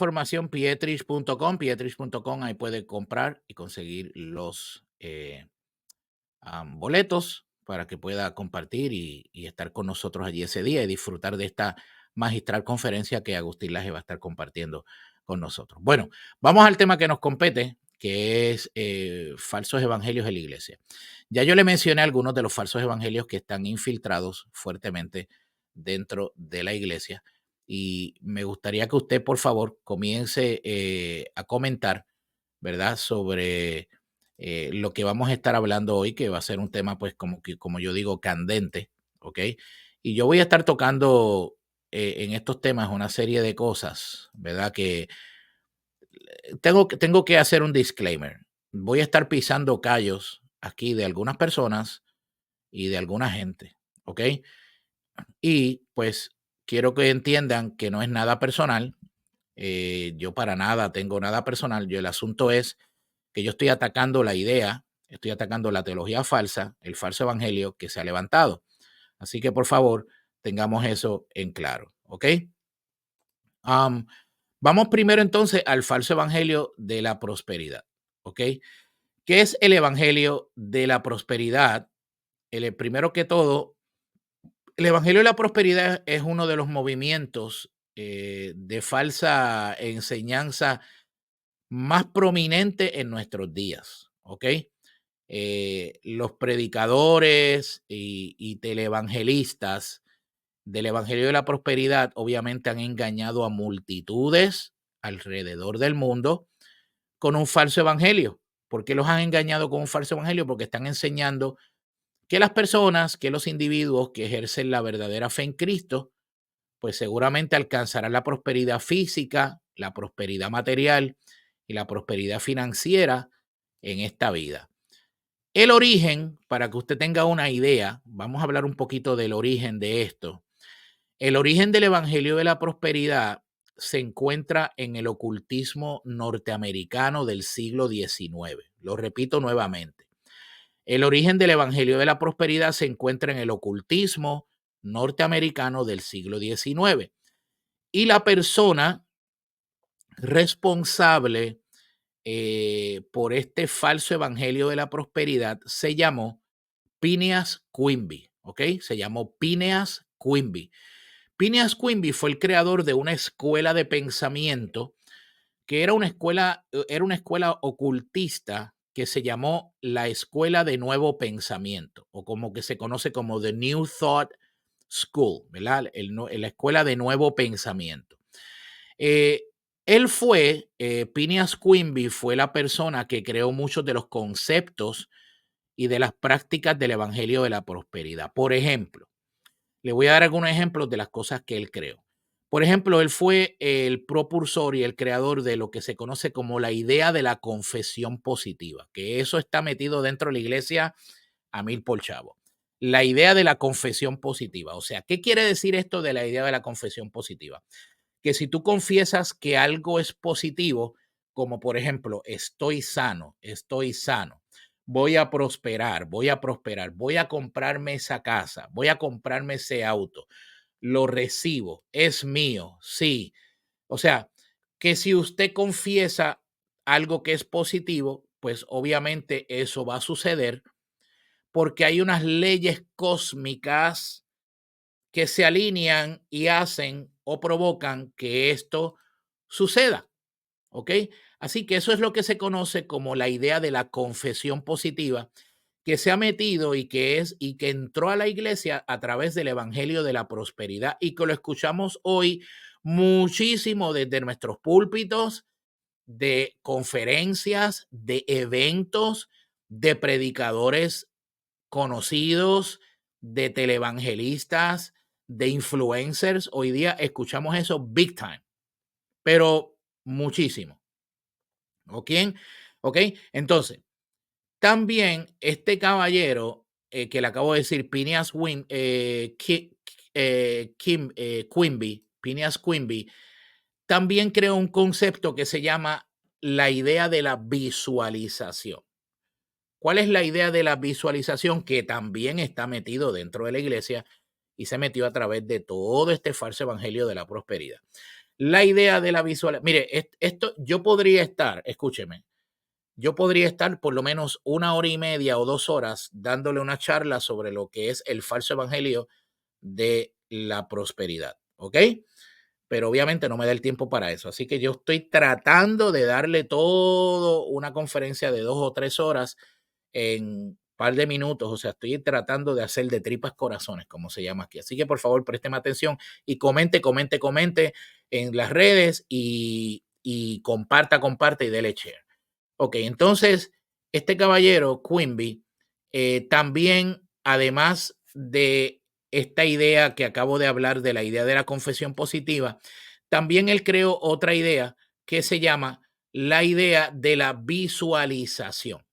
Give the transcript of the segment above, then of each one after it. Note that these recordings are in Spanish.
información pietrich.com, ahí puede comprar y conseguir los boletos para que pueda compartir y estar con nosotros allí ese día y disfrutar de esta magistral conferencia que Agustín Laje va a estar compartiendo con nosotros. Bueno, vamos al tema que nos compete, que es falsos evangelios en la iglesia. Ya yo le mencioné algunos de los falsos evangelios que están infiltrados fuertemente dentro de la iglesia y me gustaría que usted, por favor, comience a comentar, ¿verdad? Sobre lo que vamos a estar hablando hoy, que va a ser un tema, pues, como yo digo, candente, ¿ok? Y yo voy a estar tocando en estos temas una serie de cosas, ¿verdad? Que tengo que hacer un disclaimer. Voy a estar pisando callos aquí de algunas personas y de alguna gente, ¿ok? Y pues quiero que entiendan que no es nada personal. Yo para nada tengo nada personal. El asunto es que yo estoy atacando la idea, estoy atacando la teología falsa, el falso evangelio que se ha levantado. Así que por favor, tengamos eso en claro, ¿ok? Am, Vamos primero entonces al falso evangelio de la prosperidad, ¿ok? ¿Qué es el evangelio de la prosperidad? Primero que todo, el evangelio de la prosperidad es uno de los movimientos de falsa enseñanza más prominente en nuestros días, ¿ok? Los predicadores y televangelistas del Evangelio de la Prosperidad obviamente han engañado a multitudes alrededor del mundo con un falso evangelio. ¿Por qué los han engañado con un falso evangelio? Porque están enseñando que las personas, que los individuos que ejercen la verdadera fe en Cristo, pues seguramente alcanzarán la prosperidad física, la prosperidad material y la prosperidad financiera en esta vida. El origen, para que usted tenga una idea, vamos a hablar un poquito del origen de esto. El origen del Evangelio de la Prosperidad se encuentra en el ocultismo norteamericano del siglo XIX. Lo repito nuevamente. El origen del Evangelio de la Prosperidad se encuentra en el ocultismo norteamericano del siglo XIX. Y la persona responsable por este falso Evangelio de la Prosperidad se llamó Phineas Quimby, ¿ok? Se llamó Phineas Quimby. Phineas Quimby fue el creador de una escuela de pensamiento que era una escuela ocultista que se llamó la Escuela de Nuevo Pensamiento, o como que se conoce como The New Thought School, ¿verdad? La Escuela de Nuevo Pensamiento. Eh, Phineas Quimby fue la persona que creó muchos de los conceptos y de las prácticas del Evangelio de la Prosperidad. Por ejemplo, le voy a dar algunos ejemplos de las cosas que él creó. Por ejemplo, él fue el propulsor y el creador de lo que se conoce como la idea de la confesión positiva, que eso está metido dentro de la iglesia a mil por chavo. La idea de la confesión positiva. O sea, ¿qué quiere decir esto de la idea de la confesión positiva? Que si tú confiesas que algo es positivo, como por ejemplo, estoy sano, voy a prosperar, voy a comprarme esa casa, voy a comprarme ese auto, lo recibo, es mío, sí. O sea, que si usted confiesa algo que es positivo, pues obviamente eso va a suceder porque hay unas leyes cósmicas que se alinean y hacen o provocan que esto suceda, ¿ok? Así que eso es lo que se conoce como la idea de la confesión positiva que se ha metido y que entró a la iglesia a través del evangelio de la prosperidad y que lo escuchamos hoy muchísimo desde nuestros púlpitos, de conferencias, de eventos, de predicadores conocidos, de televangelistas, de influencers. Hoy día escuchamos eso big time, pero muchísimo. ¿Ok? ¿Ok? Entonces, también este caballero que le acabo de decir, Quimby, Phineas Quimby, también creó un concepto que se llama la idea de la visualización. ¿Cuál es la idea de la visualización que también está metido dentro de la iglesia y se metió a través de todo este falso evangelio de la prosperidad? La idea de la visual, mire, esto yo podría estar, escúcheme, yo podría estar por lo menos 1 hora y media o 2 horas dándole una charla sobre lo que es el falso evangelio de la prosperidad, ¿ok? Pero obviamente no me da el tiempo para eso. Así que yo estoy tratando de darle todo una conferencia de 2 o 3 horas en un par de minutos. O sea, estoy tratando de hacer de tripas corazones, como se llama aquí. Así que por favor, présteme atención y comente en las redes y comparta y dele share. Ok, entonces, este caballero, Quimby, también, además de esta idea que acabo de hablar, de la idea de la confesión positiva, también él creó otra idea que se llama la idea de la visualización.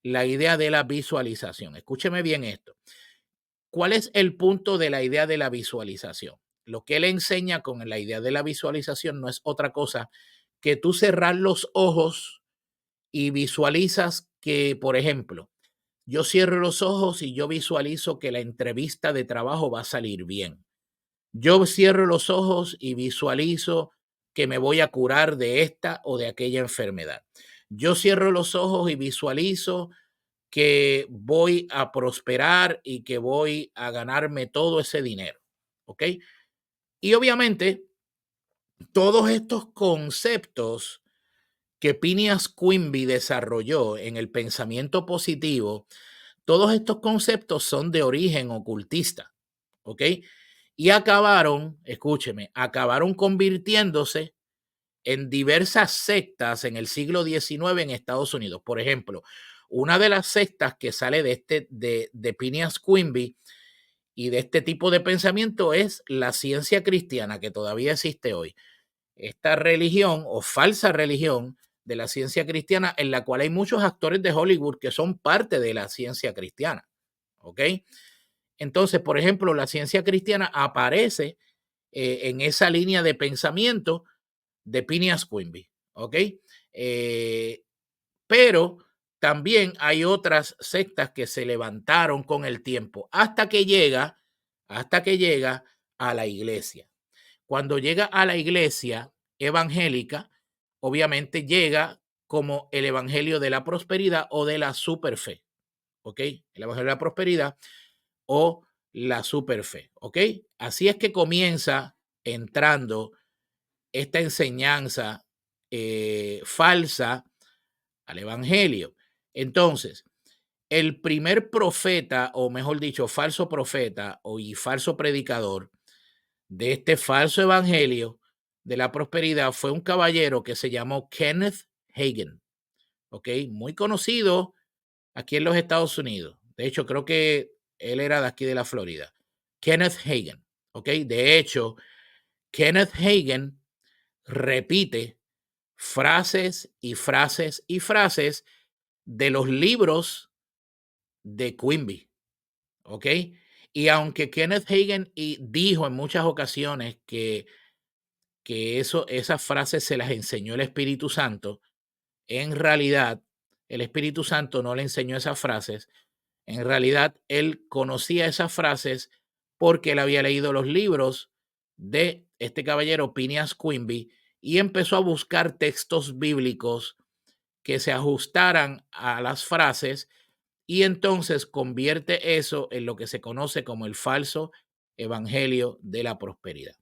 La idea de la visualización. Escúcheme bien esto. ¿Cuál es el punto de la idea de la visualización? Lo que él enseña con la idea de la visualización no es otra cosa que tú cerrar los ojos y visualizas que, por ejemplo, yo cierro los ojos y yo visualizo que la entrevista de trabajo va a salir bien. Yo cierro los ojos y visualizo que me voy a curar de esta o de aquella enfermedad. Yo cierro los ojos y visualizo que voy a prosperar y que voy a ganarme todo ese dinero. ¿Ok? Y obviamente, todos estos conceptos que Phineas Quimby desarrolló en el pensamiento positivo, todos estos conceptos son de origen ocultista, ¿ok? Y acabaron, escúcheme, acabaron convirtiéndose en diversas sectas en el siglo XIX en Estados Unidos. Por ejemplo, una de las sectas que sale de Phineas Quimby y de este tipo de pensamiento es la ciencia cristiana, que todavía existe hoy. Esta religión o falsa religión de la ciencia cristiana en la cual hay muchos actores de Hollywood que son parte de la ciencia cristiana. ¿Ok? Entonces, por ejemplo, la ciencia cristiana aparece en esa línea de pensamiento de Phineas Quimby. ¿Ok? Eh, pero también hay otras sectas que se levantaron con el tiempo hasta que llega a la iglesia. Cuando llega a la iglesia evangélica, obviamente llega como el evangelio de la prosperidad o de la superfe, ¿ok? El evangelio de la prosperidad o la superfe, ¿ok? Así es que comienza entrando esta enseñanza falsa al evangelio. Entonces, el primer profeta, o mejor dicho, falso profeta y falso predicador de este falso evangelio de la prosperidad fue un caballero que se llamó Kenneth Hagin, ¿ok? Muy conocido aquí en los Estados Unidos. De hecho, creo que él era de aquí de la Florida. Kenneth Hagin, ¿ok? De hecho, Kenneth Hagin repite frases y frases y frases de los libros de Quimby, ¿ok? Y aunque Kenneth Hagin dijo en muchas ocasiones que esas frases se las enseñó el Espíritu Santo, en realidad el Espíritu Santo no le enseñó esas frases, en realidad él conocía esas frases porque él había leído los libros de este caballero Phineas Quimby y empezó a buscar textos bíblicos que se ajustaran a las frases y entonces convierte eso en lo que se conoce como el falso evangelio de la prosperidad.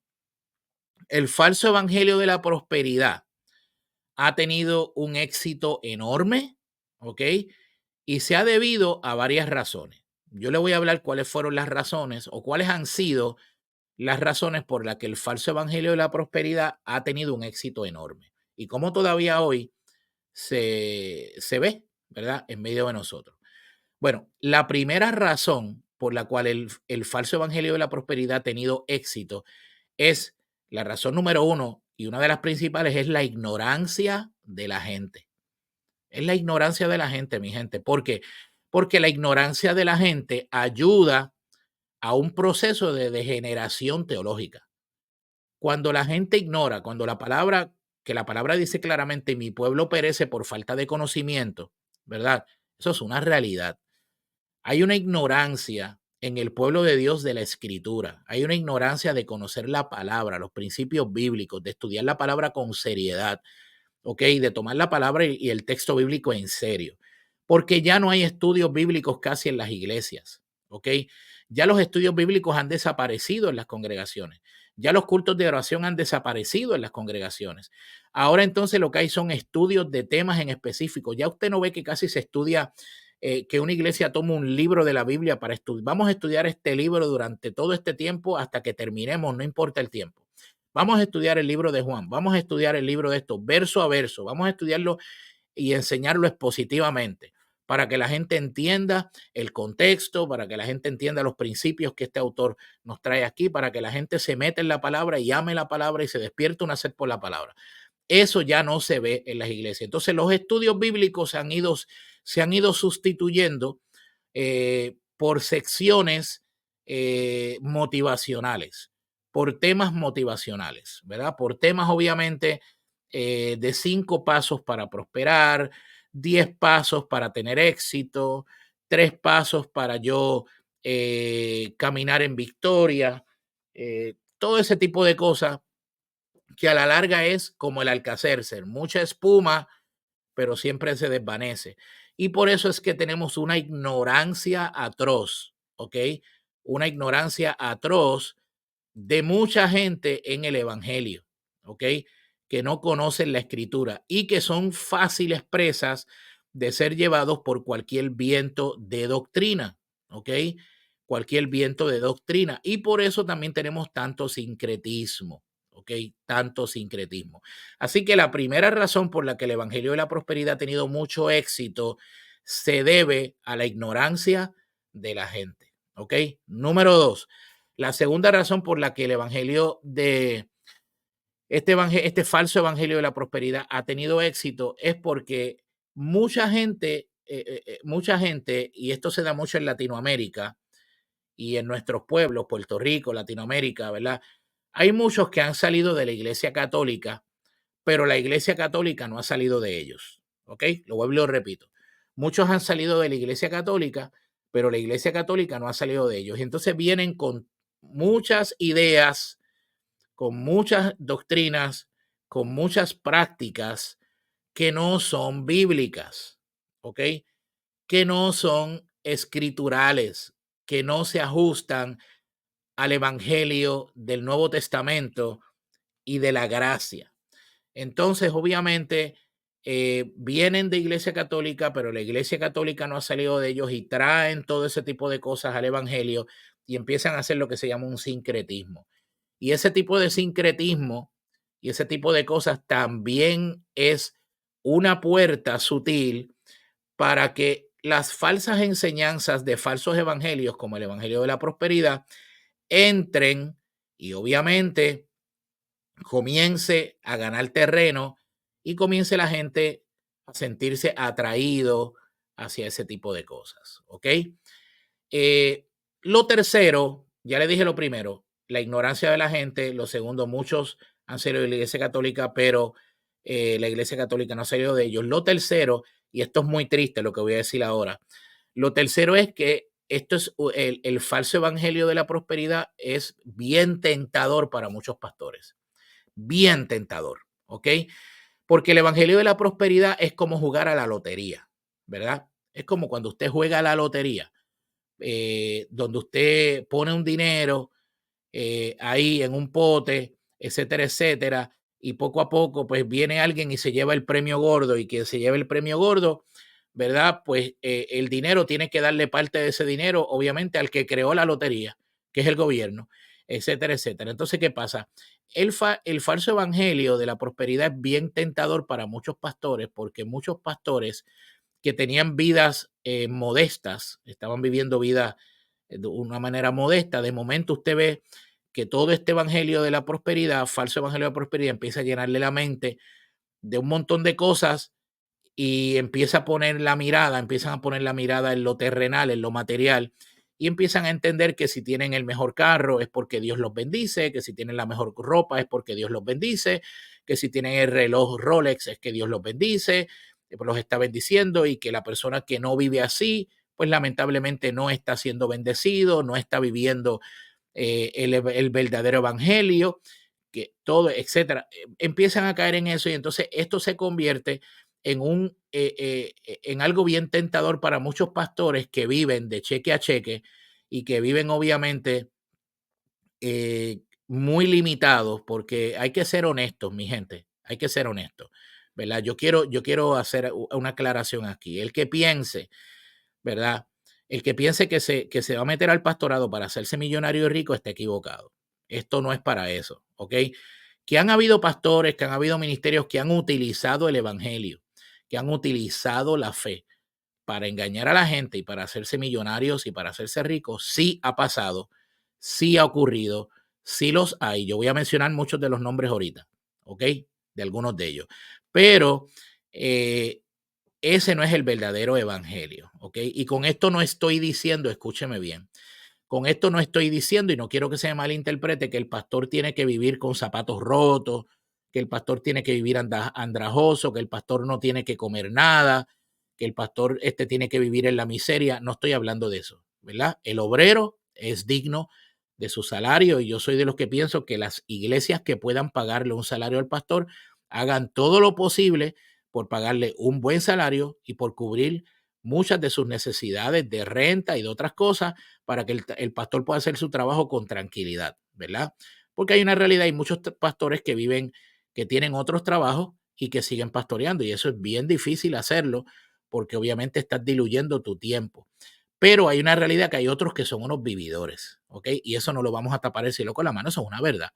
El falso evangelio de la prosperidad ha tenido un éxito enorme, ¿ok? Y se ha debido a varias razones. Yo le voy a hablar cuáles fueron las razones o cuáles han sido las razones por las que el falso evangelio de la prosperidad ha tenido un éxito enorme y cómo todavía hoy se ve, ¿verdad? En medio de nosotros. Bueno, la primera razón por la cual el falso evangelio de la prosperidad ha tenido éxito es la razón número uno y una de las principales es la ignorancia de la gente. Es la ignorancia de la gente, mi gente. ¿Por qué? Porque la ignorancia de la gente ayuda a un proceso de degeneración teológica. Cuando la gente ignora, cuando que la palabra dice claramente, mi pueblo perece por falta de conocimiento, ¿verdad? Eso es una realidad. Hay una ignorancia en el pueblo de Dios de la Escritura. Hay una ignorancia de conocer la palabra, los principios bíblicos, de estudiar la palabra con seriedad, ¿ok? De tomar la palabra y el texto bíblico en serio, porque ya no hay estudios bíblicos casi en las iglesias, ¿ok? Ya los estudios bíblicos han desaparecido en las congregaciones, ya los cultos de oración han desaparecido en las congregaciones. Ahora entonces lo que hay son estudios de temas en específico. Ya usted no ve que casi se estudia, que una iglesia toma un libro de la Biblia para estudiar. Vamos a estudiar este libro durante todo este tiempo hasta que terminemos, no importa el tiempo. Vamos a estudiar el libro de Juan, vamos a estudiar el libro de esto, verso a verso, vamos a estudiarlo y enseñarlo expositivamente para que la gente entienda el contexto, para que la gente entienda los principios que este autor nos trae aquí, para que la gente se meta en la palabra y ame la palabra y se despierte una sed por la palabra. Eso ya no se ve en las iglesias. Entonces los estudios bíblicos se han ido sustituyendo por secciones motivacionales, por temas motivacionales, ¿verdad? Por temas obviamente de 5 pasos para prosperar, 10 pasos para tener éxito, 3 pasos para yo caminar en victoria, todo ese tipo de cosas que a la larga es como el Alcacercer, mucha espuma, pero siempre se desvanece. Y por eso es que tenemos una ignorancia atroz, ¿ok? Una ignorancia atroz de mucha gente en el Evangelio, ¿ok? Que no conocen la escritura y que son fáciles presas de ser llevados por cualquier viento de doctrina, ¿ok? Cualquier viento de doctrina. Y por eso también tenemos tanto sincretismo, ¿ok? Tanto sincretismo. Así que la primera razón por la que el Evangelio de la Prosperidad ha tenido mucho éxito se debe a la ignorancia de la gente, ¿ok? Número 2, la segunda razón por la que el evangelio de este falso evangelio de la prosperidad ha tenido éxito es porque mucha gente, y esto se da mucho en Latinoamérica y en nuestros pueblos, Puerto Rico, Latinoamérica, ¿verdad? Hay muchos que han salido de la iglesia católica, pero la iglesia católica no ha salido de ellos, ¿ok? Lo vuelvo y lo repito. Muchos han salido de la iglesia católica, pero la iglesia católica no ha salido de ellos. Y entonces vienen con muchas ideas, con muchas doctrinas, con muchas prácticas que no son bíblicas, ¿ok? Que no son escriturales, que no se ajustan al evangelio del Nuevo Testamento y de la gracia. Entonces, obviamente, vienen de iglesia católica, pero la iglesia católica no ha salido de ellos y traen todo ese tipo de cosas al evangelio y empiezan a hacer lo que se llama un sincretismo. Y ese tipo de sincretismo y ese tipo de cosas también es una puerta sutil para que las falsas enseñanzas de falsos evangelios, como el evangelio de la prosperidad, entren y obviamente comience a ganar terreno y comience la gente a sentirse atraído hacia ese tipo de cosas. ¿Ok? Lo tercero, ya le dije lo primero, la ignorancia de la gente. Lo segundo, muchos han salido de la iglesia católica, pero la iglesia católica no ha salido de ellos. Lo tercero, y esto es muy triste lo que voy a decir ahora, lo tercero es que esto es el falso evangelio de la prosperidad es bien tentador para muchos pastores, bien tentador, ¿ok? Porque el evangelio de la prosperidad es como jugar a la lotería, ¿verdad? Es como cuando usted juega a la lotería, donde usted pone un dinero ahí en un pote, etcétera, etcétera, y poco a poco pues viene alguien y se lleva el premio gordo y quien se lleva el premio gordo, ¿verdad? Pues el dinero tiene que darle parte de ese dinero, obviamente, al que creó la lotería, que es el gobierno, etcétera, etcétera. Entonces, ¿qué pasa? El falso evangelio de la prosperidad es bien tentador para muchos pastores, porque muchos pastores que tenían vidas modestas, estaban viviendo vidas de una manera modesta, de momento usted ve que todo este evangelio de la prosperidad, falso evangelio de la prosperidad, empieza a llenarle la mente de un montón de cosas y empiezan a poner la mirada en lo terrenal, en lo material, y empiezan a entender que si tienen el mejor carro es porque Dios los bendice, que si tienen la mejor ropa es porque Dios los bendice, que si tienen el reloj Rolex es que Dios los bendice, pues los está bendiciendo y que la persona que no vive así, pues lamentablemente no está siendo bendecido, no está viviendo el verdadero evangelio, que todo, etcétera. Empiezan a caer en eso y entonces esto se convierte en algo bien tentador para muchos pastores que viven de cheque a cheque y que viven obviamente muy limitados, porque hay que ser honestos, mi gente, hay que ser honestos, ¿verdad? Yo quiero hacer una aclaración aquí. El que piense, ¿verdad? El que piense que se va a meter al pastorado para hacerse millonario y rico está equivocado. Esto no es para eso, ¿ok? Que han habido pastores, que han habido ministerios que han utilizado el evangelio, que han utilizado la fe para engañar a la gente y para hacerse millonarios y para hacerse ricos, sí ha pasado, sí ha ocurrido, sí los hay. Yo voy a mencionar muchos de los nombres ahorita, ¿ok? De algunos de ellos. Pero ese no es el verdadero evangelio, ¿ok? Y con esto no estoy diciendo, escúcheme bien, con esto no estoy diciendo, y no quiero que se malinterprete, que el pastor tiene que vivir con zapatos rotos, que el pastor tiene que vivir andrajoso, que el pastor no tiene que comer nada, que el pastor tiene que vivir en la miseria. No estoy hablando de eso, ¿verdad? El obrero es digno de su salario y yo soy de los que pienso que las iglesias que puedan pagarle un salario al pastor hagan todo lo posible por pagarle un buen salario y por cubrir muchas de sus necesidades de renta y de otras cosas para que el pastor pueda hacer su trabajo con tranquilidad, ¿verdad? Porque hay una realidad, hay muchos pastores que viven, que tienen otros trabajos y que siguen pastoreando y eso es bien difícil hacerlo porque obviamente estás diluyendo tu tiempo. Pero hay una realidad que hay otros que son unos vividores, ¿ok? Y eso no lo vamos a tapar el cielo con la mano, eso es una verdad.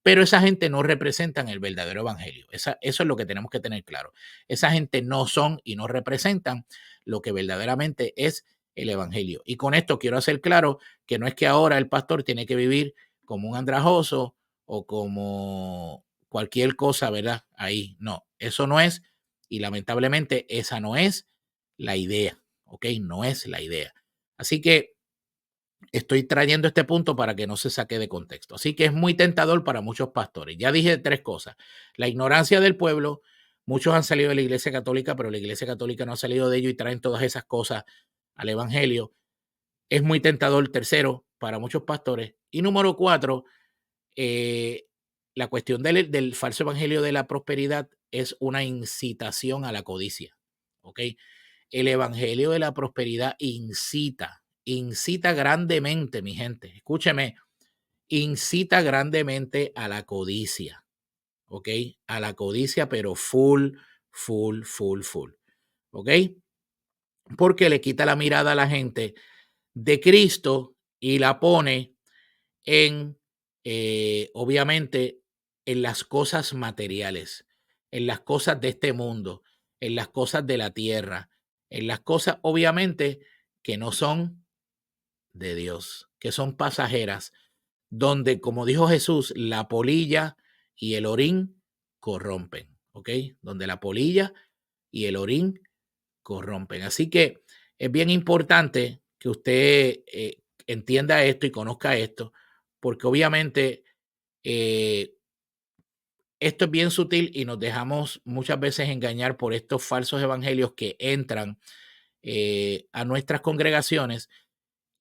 Pero esa gente no representan el verdadero evangelio. Eso es lo que tenemos que tener claro. Esa gente no son y no representan lo que verdaderamente es el evangelio. Y con esto quiero hacer claro que no es que ahora el pastor tiene que vivir como un andrajoso o como cualquier cosa, ¿verdad? Ahí, no, eso no es. Y lamentablemente esa no es la idea, ¿ok? No es la idea. Así que estoy trayendo este punto para que no se saque de contexto. Así que es muy tentador para muchos pastores. Ya dije tres cosas. La ignorancia del pueblo. Muchos han salido de la Iglesia Católica, pero la Iglesia Católica no ha salido de ello y traen todas esas cosas al Evangelio. Es muy tentador, tercero, para muchos pastores. Y número cuatro, la cuestión del falso Evangelio de la prosperidad es una incitación a la codicia. ¿Ok? El Evangelio de la prosperidad incita grandemente, mi gente. Escúcheme, incita grandemente a la codicia, ¿ok? A la codicia, pero full, full, full, full, ¿ok? Porque le quita la mirada a la gente de Cristo y la pone en, obviamente, en las cosas materiales, en las cosas de este mundo, en las cosas de la tierra, en las cosas, obviamente, que no son de Dios, que son pasajeras, donde, como dijo Jesús, la polilla y el orín corrompen, ¿ok? Donde la polilla y el orín corrompen. Así que es bien importante que usted entienda esto y conozca esto, porque obviamente eh, esto es bien sutil y nos dejamos muchas veces engañar por estos falsos evangelios que entran a nuestras congregaciones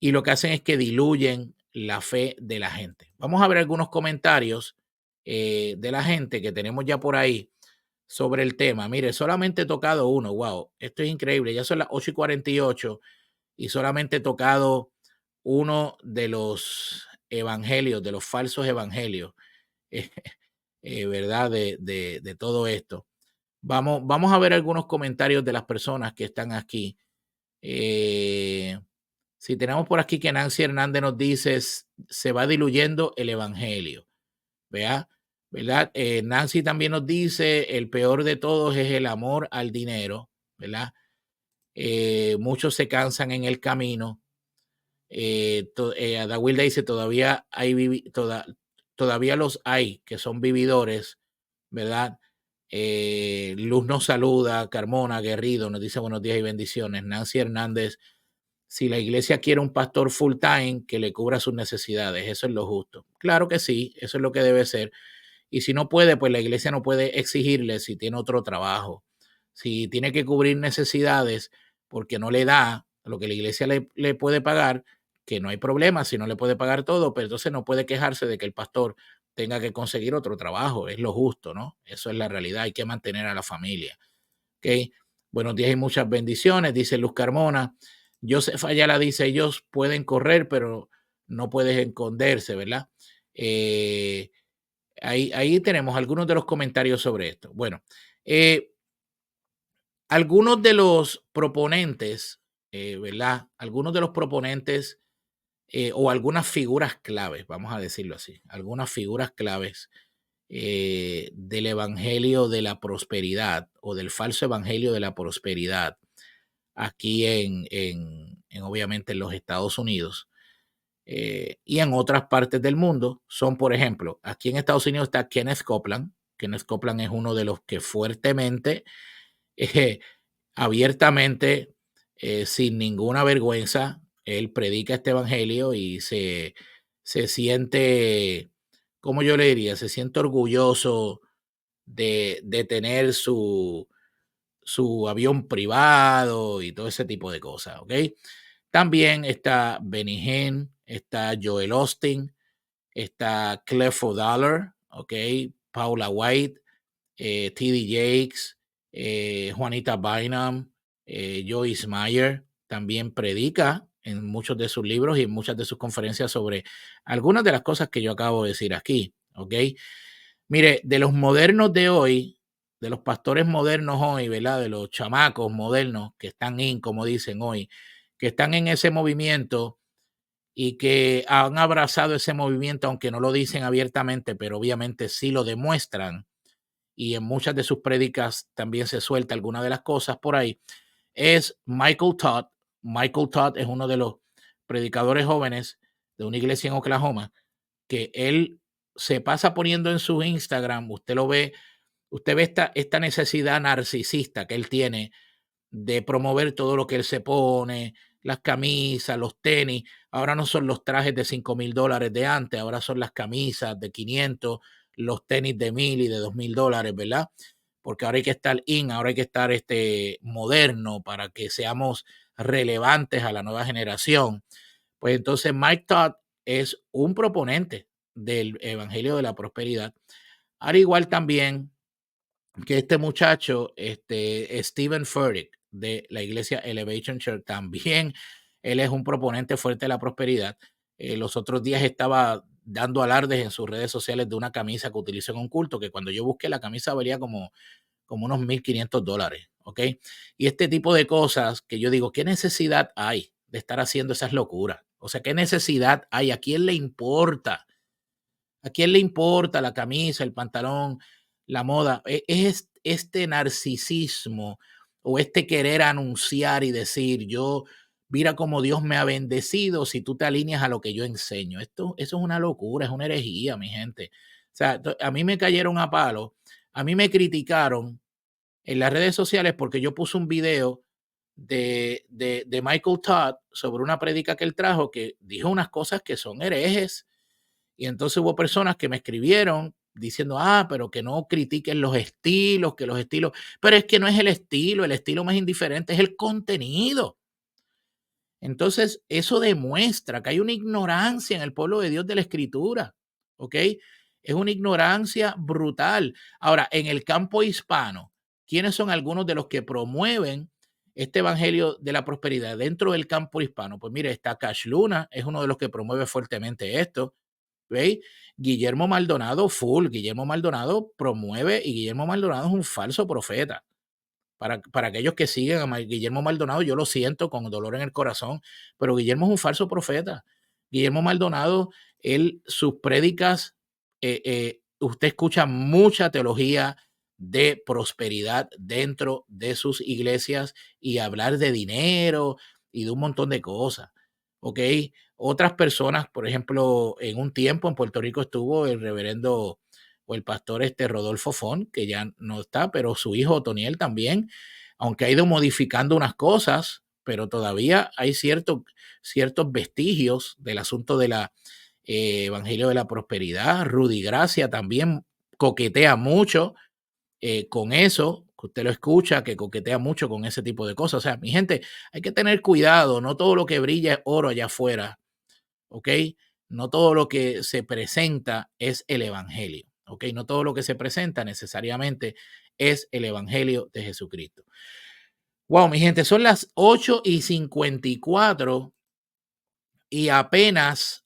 y lo que hacen es que diluyen la fe de la gente. Vamos a ver algunos comentarios de la gente que tenemos ya por ahí sobre el tema. Mire, solamente he tocado uno. Wow, esto es increíble. Ya son las 8:48 y solamente he tocado uno de los evangelios, de los falsos evangelios, ¿verdad? De todo esto. Vamos a ver algunos comentarios de las personas que están aquí. Si tenemos por aquí que Nancy Hernández nos dice, se va diluyendo el evangelio, ¿vea? ¿Verdad? Nancy también nos dice, el peor de todos es el amor al dinero, ¿verdad? Muchos se cansan en el camino. Adawilda dice, todavía los hay que son vividores, ¿verdad? Luz nos saluda, Carmona, Guerrido, nos dice buenos días y bendiciones. Nancy Hernández, si la iglesia quiere un pastor full time que le cubra sus necesidades, eso es lo justo. Claro que sí, eso es lo que debe ser. Y si no puede, pues la iglesia no puede exigirle si tiene otro trabajo. Si tiene que cubrir necesidades porque no le da, lo que la iglesia le puede pagar, que no hay problema si no le puede pagar todo, pero entonces no puede quejarse de que el pastor tenga que conseguir otro trabajo, es lo justo, ¿no? Eso es la realidad, hay que mantener a la familia. ¿Ok? Buenos días y muchas bendiciones, dice Luz Carmona. Joseph Ayala dice, ellos pueden correr, pero no pueden esconderse, ¿verdad? Ahí tenemos algunos de los comentarios sobre esto. Bueno, algunos de los proponentes, ¿verdad? Algunos de los proponentes o algunas figuras claves, vamos a decirlo así, algunas figuras claves del evangelio de la prosperidad o del falso evangelio de la prosperidad aquí obviamente en los Estados Unidos y en otras partes del mundo son, por ejemplo, aquí en Estados Unidos está Kenneth Copeland. Kenneth Copeland es uno de los que fuertemente, eh, abiertamente, sin ninguna vergüenza, él predica este evangelio y se siente, ¿cómo yo le diría? Se siente orgulloso de tener su avión privado y todo ese tipo de cosas, ¿ok? También está Benny Hinn, está Joel Austin, está Clifford Dollar, ¿ok? Paula White, T.D. Jakes, Juanita Bynum, Joyce Meyer, también predica en muchos de sus libros y en muchas de sus conferencias sobre algunas de las cosas que yo acabo de decir aquí, ¿ok? Mire, de los modernos de hoy, de los pastores modernos hoy, ¿verdad? De los chamacos modernos que están como dicen hoy, que están en ese movimiento y que han abrazado ese movimiento, aunque no lo dicen abiertamente, pero obviamente sí lo demuestran. Y en muchas de sus prédicas también se suelta alguna de las cosas por ahí. Es Michael Todd. Michael Todd es uno de los predicadores jóvenes de una iglesia en Oklahoma que él se pasa poniendo en su Instagram, usted ve esta necesidad narcisista que él tiene de promover todo lo que él se pone, las camisas, los tenis. Ahora no son los trajes de $5,000 de antes, ahora son las camisas de 500, los tenis de 1,000 y de $2,000, ¿verdad? Porque ahora hay que estar ahora hay que estar moderno para que seamos relevantes a la nueva generación. Pues entonces Mike Todd es un proponente del evangelio de la prosperidad, al igual también que este muchacho, Stephen Furtick de la iglesia Elevation Church, también él es un proponente fuerte de la prosperidad. Los otros días estaba dando alardes en sus redes sociales de una camisa que utilizó en un culto, que cuando yo busqué la camisa valía como unos $1,500, ¿ok? Y este tipo de cosas que yo digo, ¿qué necesidad hay de estar haciendo esas locuras? O sea, ¿qué necesidad hay? ¿A quién le importa? ¿A quién le importa la camisa, el pantalón, la moda? Es este narcisismo o este querer anunciar y decir, yo, mira cómo Dios me ha bendecido si tú te alineas a lo que yo enseño. Eso es una locura, es una herejía, mi gente. O sea, a mí me cayeron a palo, a mí me criticaron en las redes sociales porque yo puse un video de Michael Todd sobre una prédica que él trajo que dijo unas cosas que son herejes y entonces hubo personas que me escribieron diciendo, pero que no critiquen los estilos, que los estilos, pero es que no es el estilo más indiferente es el contenido. Entonces, eso demuestra que hay una ignorancia en el pueblo de Dios de la Escritura, ¿ok? Es una ignorancia brutal. Ahora, en el campo hispano, ¿quiénes son algunos de los que promueven este evangelio de la prosperidad dentro del campo hispano? Pues mire, está Cash Luna, es uno de los que promueve fuertemente esto. ¿Veis? Guillermo Maldonado, full. Guillermo Maldonado promueve y Guillermo Maldonado es un falso profeta. Para aquellos que siguen a Guillermo Maldonado, yo lo siento con dolor en el corazón, pero Guillermo es un falso profeta. Guillermo Maldonado, sus prédicas, usted escucha mucha teología de prosperidad dentro de sus iglesias y hablar de dinero y de un montón de cosas. ¿Ok? Otras personas, por ejemplo, en un tiempo en Puerto Rico estuvo el reverendo o el pastor Rodolfo Font, que ya no está, pero su hijo Otoniel también, aunque ha ido modificando unas cosas, pero todavía hay ciertos vestigios del asunto de la Evangelio de la Prosperidad. Rudy Gracia también coquetea mucho con eso, que usted lo escucha, que coquetea mucho con ese tipo de cosas. O sea, mi gente, hay que tener cuidado, no todo lo que brilla es oro allá afuera, ¿ok? No todo lo que se presenta es el evangelio, ¿ok? No todo lo que se presenta necesariamente es el evangelio de Jesucristo. Wow, mi gente, son las 8:54 y apenas,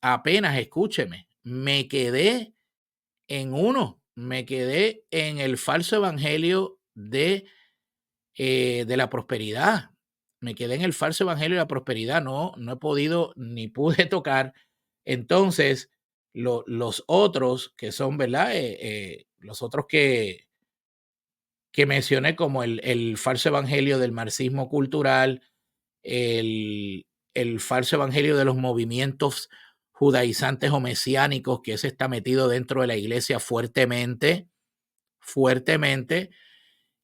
escúcheme, me quedé en el falso evangelio de la prosperidad. Me quedé en el falso evangelio de la prosperidad. No he podido ni pude tocar. Entonces, los otros que son, ¿verdad? Los otros que mencioné, como el falso evangelio del marxismo cultural, el, el falso evangelio de los movimientos judaizantes o mesiánicos, que ese está metido dentro de la iglesia fuertemente, fuertemente.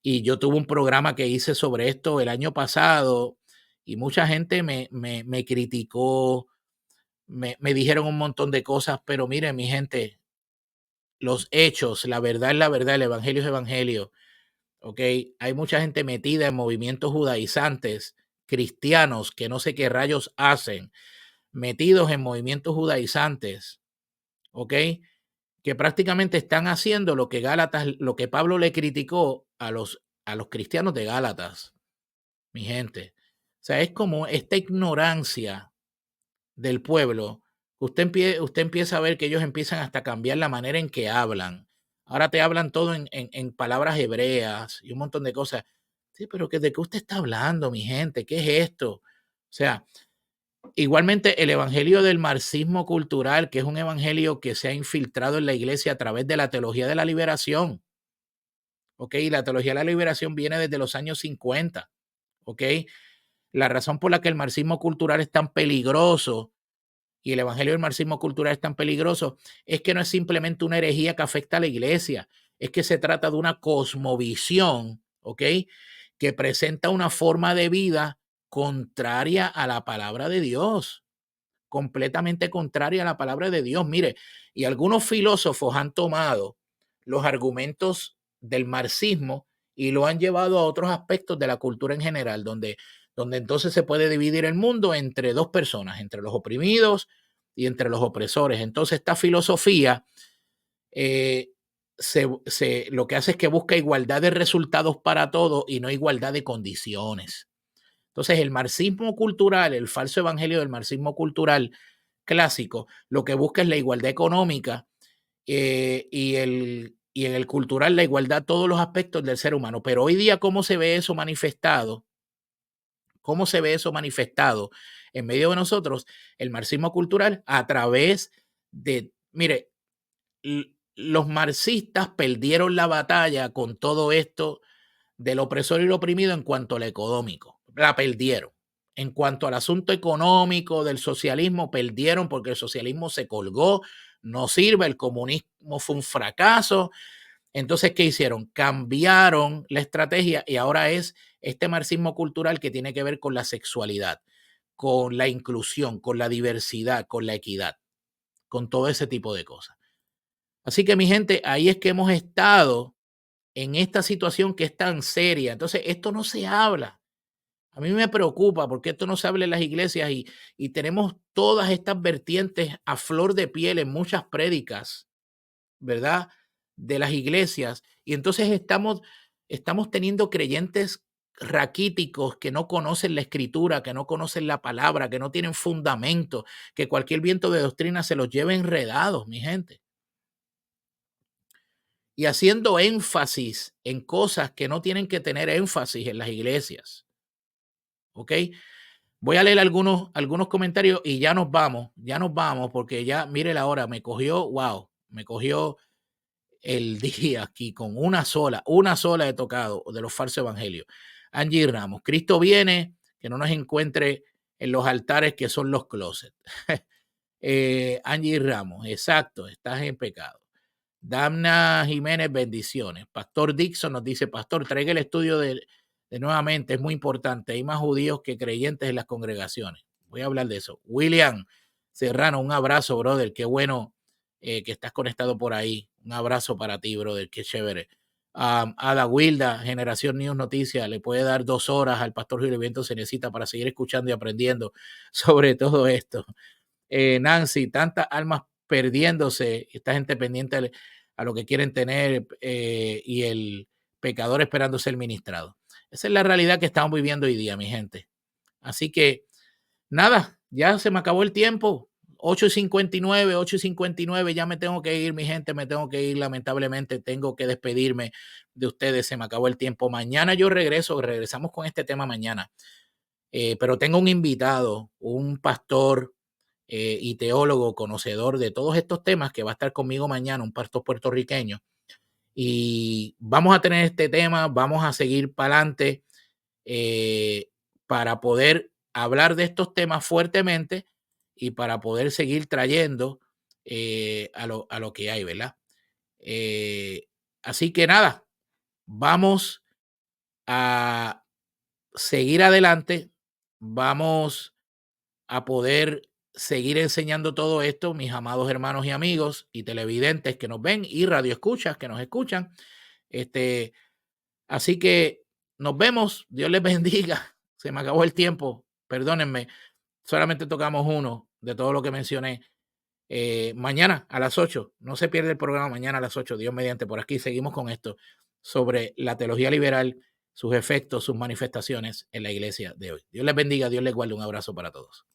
Y yo tuve un programa que hice sobre esto el año pasado y mucha gente me criticó, me dijeron un montón de cosas, pero miren, mi gente, los hechos, la verdad es la verdad, el evangelio es evangelio, ¿ok? Hay mucha gente metida en movimientos judaizantes, cristianos, que no sé qué rayos hacen, metidos en movimientos judaizantes, ¿ok? Que prácticamente están haciendo lo que Gálatas, lo que Pablo le criticó a los cristianos de Gálatas, mi gente. O sea, es como esta ignorancia del pueblo. Usted empieza a ver que ellos empiezan hasta a cambiar la manera en que hablan. Ahora te hablan todo en palabras hebreas y un montón de cosas. Sí, pero ¿de qué usted está hablando, mi gente? ¿Qué es esto? O sea, igualmente el evangelio del marxismo cultural, que es un evangelio que se ha infiltrado en la iglesia a través de la teología de la liberación. ¿Ok? La teología de la liberación viene desde los años 50. ¿Ok? La razón por la que el marxismo cultural es tan peligroso y el evangelio del marxismo cultural es tan peligroso es que no es simplemente una herejía que afecta a la iglesia, es que se trata de una cosmovisión, ¿ok? Que presenta una forma de vida contraria a la palabra de Dios, completamente contraria a la palabra de Dios. Mire, y algunos filósofos han tomado los argumentos del marxismo y lo han llevado a otros aspectos de la cultura en general, donde entonces se puede dividir el mundo entre dos personas, entre los oprimidos y entre los opresores. Entonces esta filosofía eh, lo que hace es que busca igualdad de resultados para todos y no igualdad de condiciones. Entonces el marxismo cultural, el falso evangelio del marxismo cultural clásico, lo que busca es la igualdad económica y en el cultural la igualdad, todos los aspectos del ser humano. Pero hoy día, ¿cómo se ve eso manifestado? ¿Cómo se ve eso manifestado en medio de nosotros? El marxismo cultural a través de, mire, los marxistas perdieron la batalla con todo esto del opresor y el oprimido en cuanto al económico. La perdieron. En cuanto al asunto económico del socialismo, perdieron porque el socialismo se colgó, no sirve, el comunismo fue un fracaso. Entonces, ¿qué hicieron? Cambiaron la estrategia y ahora es este marxismo cultural que tiene que ver con la sexualidad, con la inclusión, con la diversidad, con la equidad, con todo ese tipo de cosas. Así que mi gente, ahí es que hemos estado en esta situación que es tan seria. Entonces, esto no se habla. A mí me preocupa porque esto no se habla en las iglesias y tenemos todas estas vertientes a flor de piel en muchas prédicas, ¿verdad? De las iglesias. Y entonces estamos teniendo creyentes raquíticos que no conocen la escritura, que no conocen la palabra, que no tienen fundamento, que cualquier viento de doctrina se los lleva enredados, mi gente. Y haciendo énfasis en cosas que no tienen que tener énfasis en las iglesias. ¿Ok? Voy a leer algunos comentarios y ya nos vamos porque ya, mire la hora, me cogió el día aquí con una sola he tocado de los falsos evangelios. Angie Ramos, Cristo viene, que no nos encuentre en los altares que son los closets. Angie Ramos, exacto, estás en pecado. Damna Jiménez, bendiciones. Pastor Dixon nos dice, pastor, traiga el estudio de nuevamente, es muy importante. Hay más judíos que creyentes en las congregaciones. Voy a hablar de eso. William Serrano, un abrazo, brother. Qué bueno que estás conectado por ahí. Un abrazo para ti, brother. Qué chévere. Ada Wilda, Generación News Noticias, le puede dar 2 horas al pastor Julio Viento se necesita para seguir escuchando y aprendiendo sobre todo esto. Nancy, tantas almas perdiéndose, esta gente pendiente a lo que quieren tener y el pecador esperando ser ministrado. Esa es la realidad que estamos viviendo hoy día, mi gente. Así que, nada, ya se me acabó el tiempo. 8:59, ya me tengo que ir, mi gente, me tengo que ir, lamentablemente tengo que despedirme de ustedes, se me acabó el tiempo. Mañana yo regresamos con este tema mañana, pero tengo un invitado, un pastor y teólogo conocedor de todos estos temas que va a estar conmigo mañana, un pastor puertorriqueño, y vamos a tener este tema, vamos a seguir para adelante para poder hablar de estos temas fuertemente y para poder seguir trayendo a lo que hay, ¿verdad? Así que nada, vamos a seguir adelante, vamos a poder seguir enseñando todo esto, mis amados hermanos y amigos y televidentes que nos ven y radioescuchas que nos escuchan. Así que nos vemos, Dios les bendiga. Se me acabó el tiempo, perdónenme, solamente tocamos uno de todo lo que mencioné. Mañana a las 8, no se pierde el programa, mañana a las 8, Dios mediante, por aquí seguimos con esto sobre la teología liberal, sus efectos, sus manifestaciones en la iglesia de hoy. Dios les bendiga, Dios les guarde, un abrazo para todos.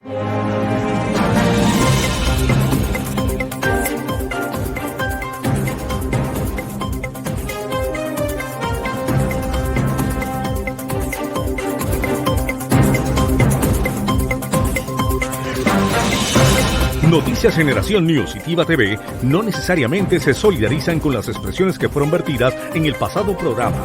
Noticias Generación News y Tiva TV no necesariamente se solidarizan con las expresiones que fueron vertidas en el pasado programa.